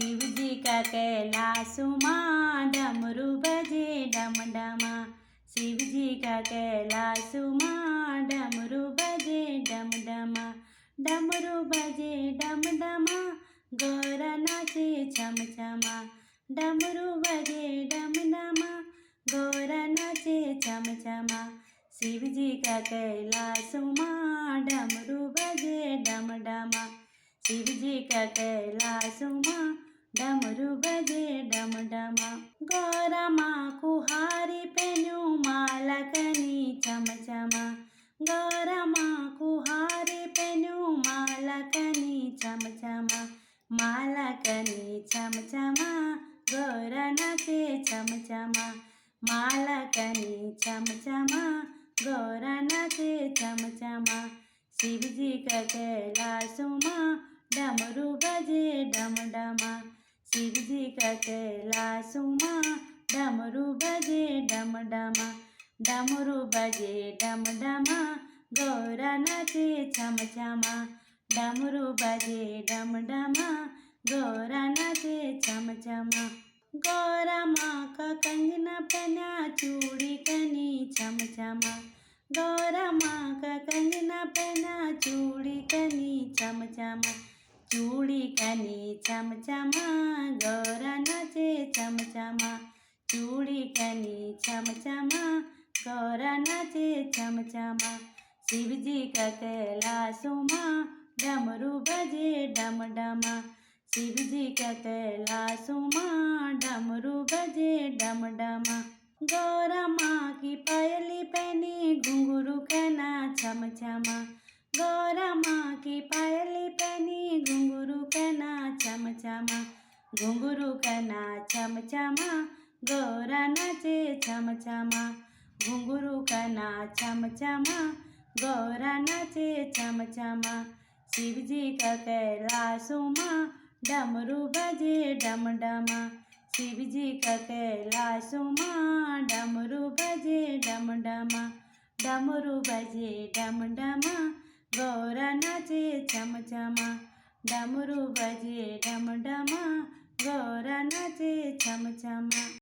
शिवजी का कैलाश माँ डमरू बजे डम डमा। शिवजी का कैलाश माँ डमरू बजे डम डमा। डमरू बजे डम डमा गौरा नाचे छम छमा। डमरू बजे डम डमा गौरा नाचे छम छमा। शिवजी का कैलाश माँ डमरू बजे डम डमा। शिवजी का कैलाश माँ डमरू बजे डम डमा। गौरा माँ कुहारी पहनू माला कनी छम छमा। गौरा माँ कुहारी पहनू माला कनी छम छमा। माला कनी छम छमा गौरा नाचे छम छमा। माला कनी छम छमा गौरा नाचे छम छमा। शिवजी का कैलाश माँ डमरू बजे डम डमा। शिवजी का कैलाश माँ डमरू बजे डम डमा। डमरू बजे डम डमा गौरा नाचे छम छमा। डमरू बजे डम डमा गौरा नाचे छम छमा। गौरा माँ का कंगना पहना चूड़ी कनी छम छमा। गौरा माँ का कंगना पहना चूड़ी कनी छम छमा। चूड़ी कनी छम छमा गौरा नाचे छम छमा। चूड़ी कनी छम छमा गौरा नाचे छम छमा। शिवजी का कैलाश माँ डमरू बजे डम डमा। शिवजी का कैलाश माँ डमरू बजे डम डमा। गौरा माँ की पायली पहनी घुंघरू कना छम छमा। गौरा माँ की पायली पहनी घुंघरू कना छम छमा। घुंघरू कना छम छमा गौरा नाचे छम छमा। घुंघरू कना छम छमा गौरा नाचे छम छमा। शिवजी का कैलाश माँ डमरू बजे डम डमा। शिवजी का कैलाश माँ डमरू बजे डम डमा। डमरू बजे डम डमा गौरा नाचे छम छमा। डमरू बजे डम डमा गौरा नाचे छम छमा।